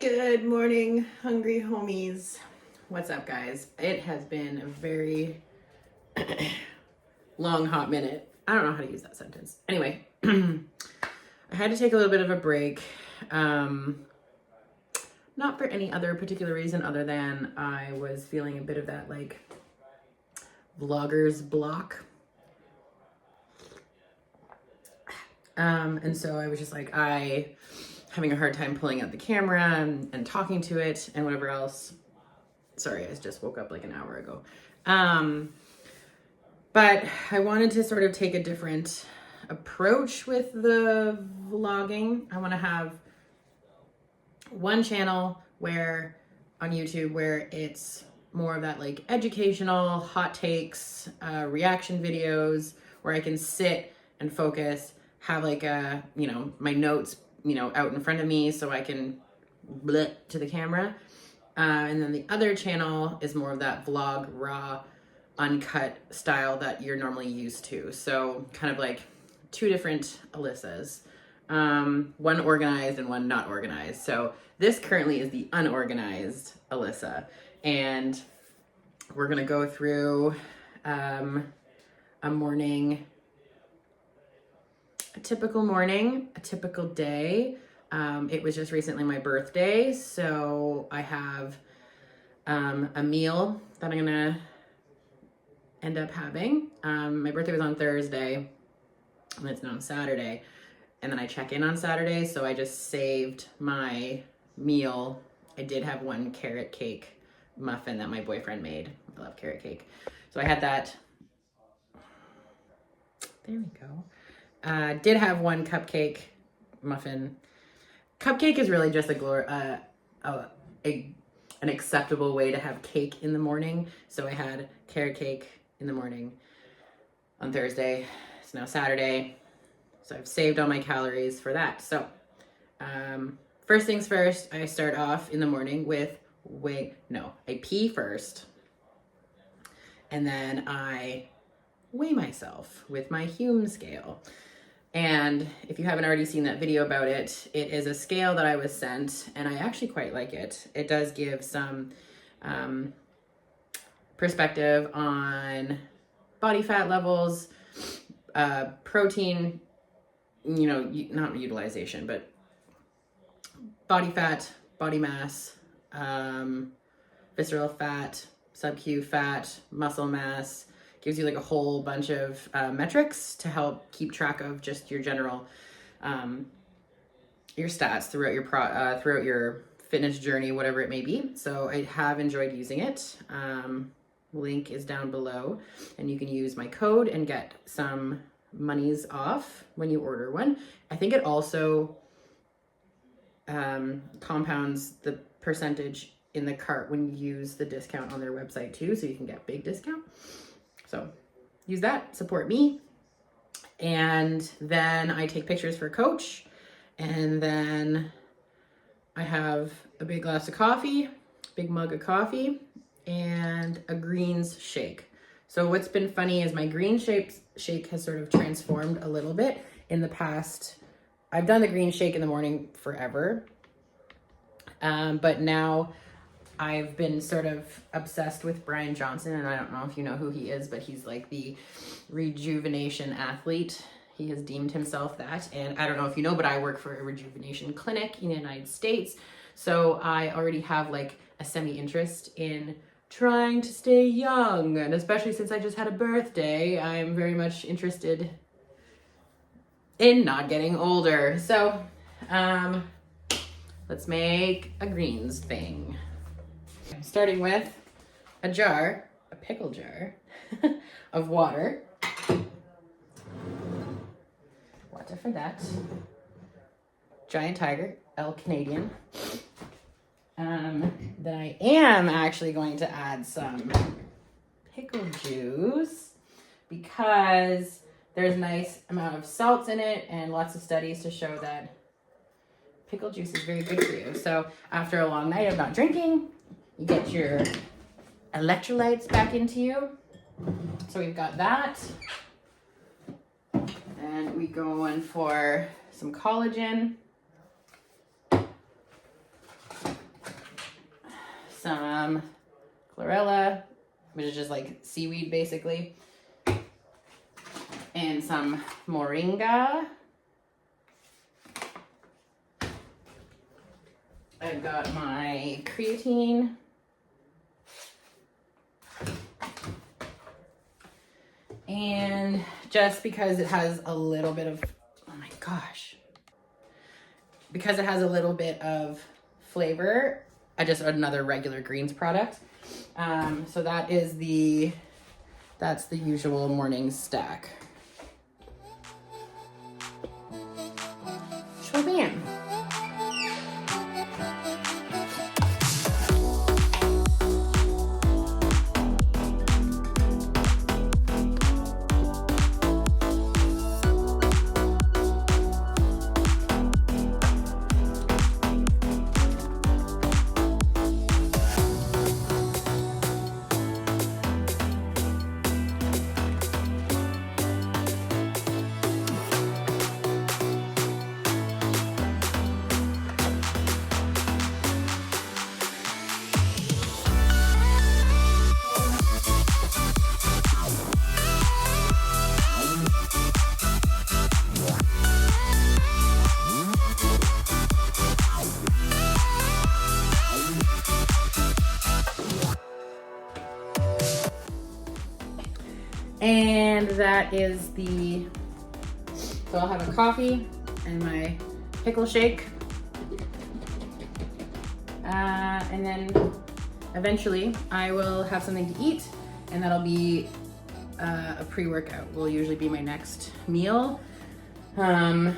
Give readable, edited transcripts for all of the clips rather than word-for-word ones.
Good morning, hungry homies. What's up, guys? It has been a very long, hot minute. I don't know how to use that sentence. Anyway, I had to take a little bit of a break. Not for any other particular reason other than I was feeling a bit of that, like, vlogger's block. And so I was just like, having a hard time pulling out the camera and talking to it and whatever else. Sorry, I just woke up like an hour ago. But I wanted to sort of take a different approach with the vlogging. I want to have one channel on YouTube where it's more of that like educational, hot takes, reaction videos where I can sit and focus, have like my notes out in front of me so I can bleh to the camera. And then the other channel is more of that vlog, raw, uncut style that you're normally used to. So kind of like two different Alyssas, one organized and one not organized. So this currently is the unorganized Alyssa. And we're gonna go through a typical morning, a typical day. It was just recently my birthday, so I have a meal that I'm gonna end up having. My birthday was on Thursday, and it's now Saturday, and then I check in on Saturday, so I just saved my meal. I did have one carrot cake muffin that my boyfriend made. I love carrot cake. So I had that. There we go. Did have one cupcake muffin. Cupcake is really just an acceptable way to have cake in the morning. So I had carrot cake in the morning on Thursday. It's now Saturday. So I've saved all my calories for that. So first things first, I start off in the morning with I pee first. And then I weigh myself with my Hume scale. And if you haven't already seen that video about it, it is a scale that I was sent, and I actually quite like it. It does give some perspective on body fat levels, protein, not utilization, but body fat, body mass, visceral fat, sub-Q fat, muscle mass. Gives you like a whole bunch of metrics to help keep track of just your general, your stats throughout your fitness journey, whatever it may be. So I have enjoyed using it. Link is down below, and you can use my code and get some monies off when you order one. I think it also compounds the percentage in the cart when you use the discount on their website too, so you can get big discount. So use that, support me. And then I take pictures for Coach. And then I have a big glass of coffee, big mug of coffee, and a greens shake. So what's been funny is my green shake has sort of transformed a little bit in the past. I've done the green shake in the morning forever. But now I've been sort of obsessed with Brian Johnson, and I don't know if you know who he is, but he's like the rejuvenation athlete. He has deemed himself that, and I don't know if you know, but I work for a rejuvenation clinic in the United States, so I already have like a semi-interest in trying to stay young, and especially since I just had a birthday, I'm very much interested in not getting older. So let's make a greens thing. Starting with a pickle jar of water. Water for that. Giant Tiger, El Canadian. Then I am actually going to add some pickle juice because there's a nice amount of salts in it and lots of studies to show that pickle juice is very good for you. So after a long night of not drinking, you get your electrolytes back into you. So we've got that. And we go in for some collagen. some chlorella, which is just like seaweed basically, and some moringa. I've got my creatine. And just because it has a little bit of, oh my gosh, because it has a little bit of flavor, I just another regular greens product. So that's the usual morning stack. Bam. And that is so I'll have a coffee and my pickle shake. And then eventually I will have something to eat, and that'll be a pre-workout will usually be my next meal. And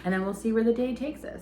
then we'll see where the day takes us.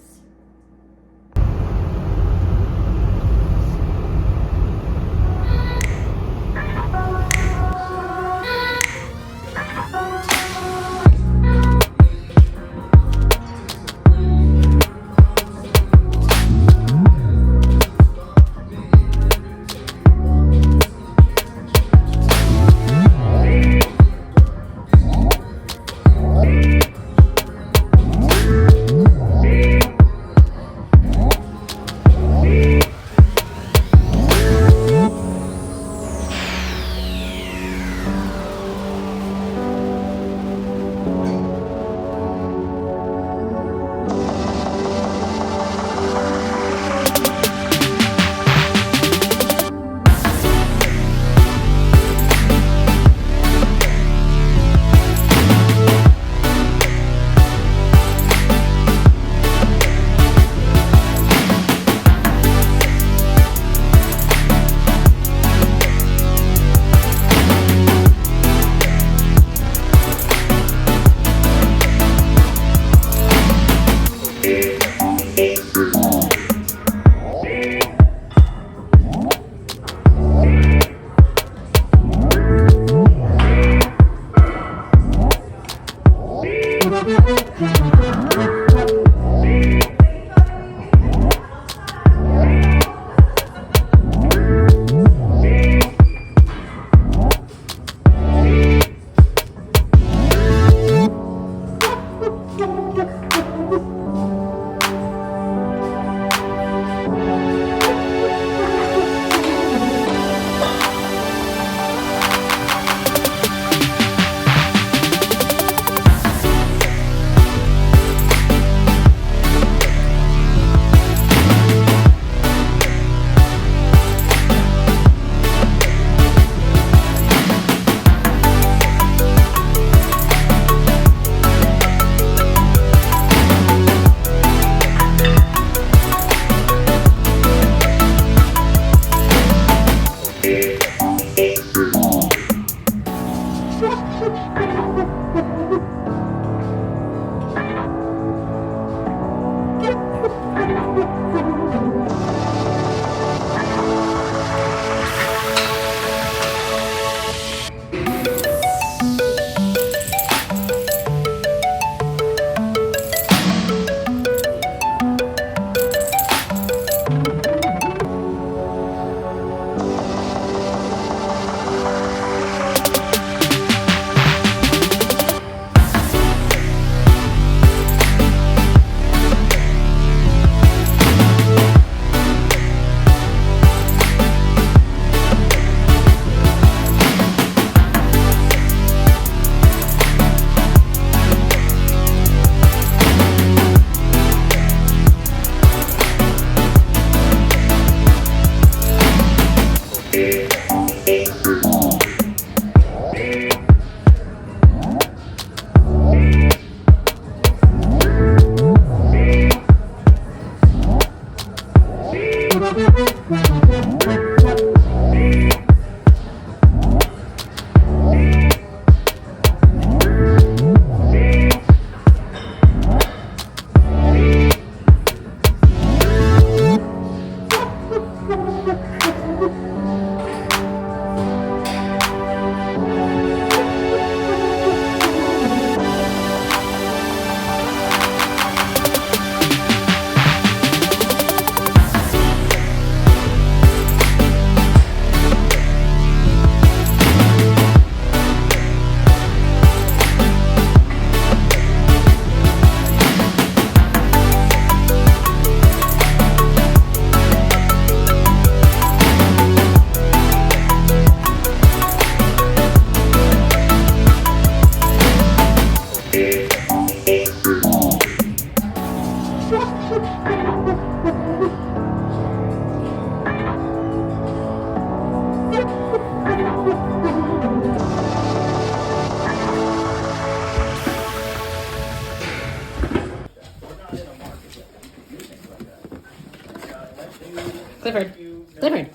Clifford. Clifford.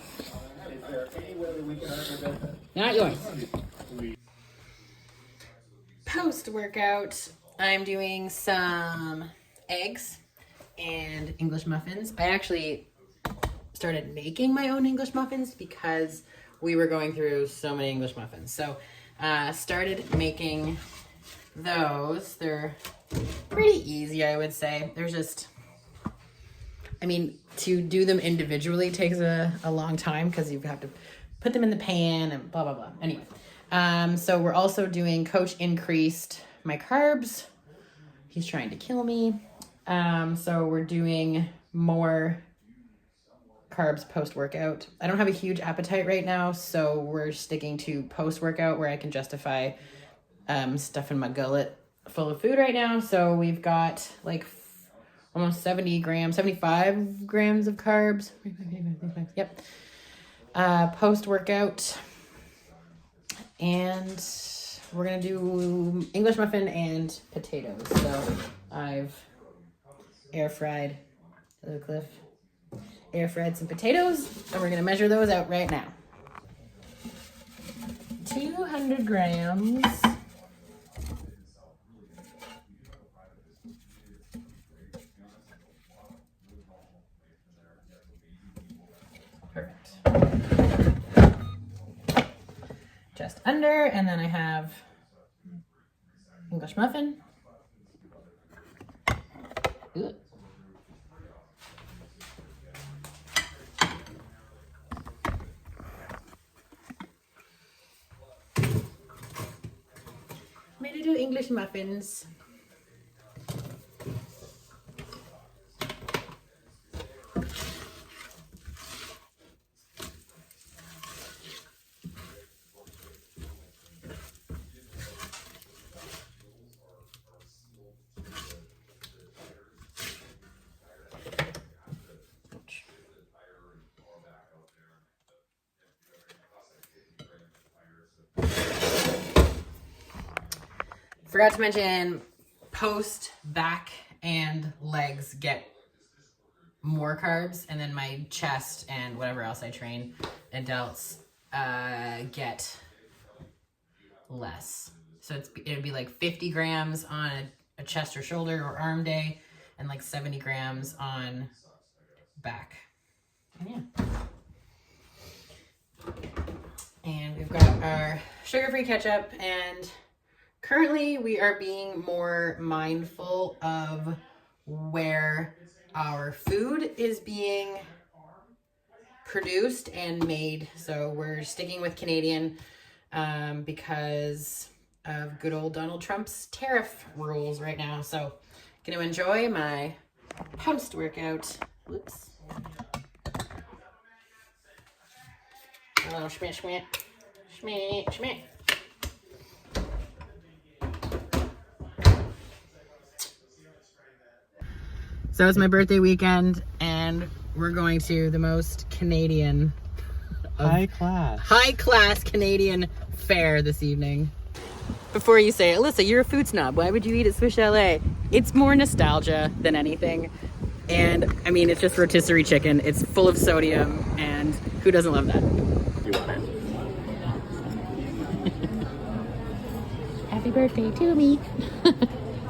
Not yours. Post-workout, I'm doing some eggs and English muffins. I actually started making my own English muffins because we were going through so many English muffins. So started making those. They're pretty easy, I would say. They're just, I mean, to do them individually takes a long time because you have to put them in the pan and blah, blah, blah. Anyway, so we're also doing Coach increased my carbs. He's trying to kill me. So we're doing more carbs post-workout. I don't have a huge appetite right now, so we're sticking to post-workout where I can justify stuffing my gullet full of food right now. So we've got like almost 75 grams of carbs. Yep. Post-workout. And we're going to do English muffin and potatoes. So I've air fried, hello Cliff, air fried some potatoes, and we're going to measure those out right now. 200 grams. Perfect. Just under, and then I have English muffin. Ooh. I'm going to do English muffins. Forgot to mention, post, back, and legs get more carbs, and then my chest and whatever else I train, and delts, get less. So it'd be like 50 grams on a chest or shoulder or arm day, and like 70 grams on back. And yeah. And we've got our sugar-free ketchup, and currently we are being more mindful of where our food is being produced and made. So we're sticking with Canadian because of good old Donald Trump's tariff rules right now. So gonna enjoy my post-workout. Whoops. A little schmit, schmit, schmit, schmit. So it's my birthday weekend, and we're going to the most Canadian, high class Canadian fair this evening. Before you say, Alyssa, you're a food snob. Why would you eat at Swiss Chalet? It's more nostalgia than anything. And I mean, it's just rotisserie chicken. It's full of sodium, and who doesn't love that? You want it? Happy birthday to me.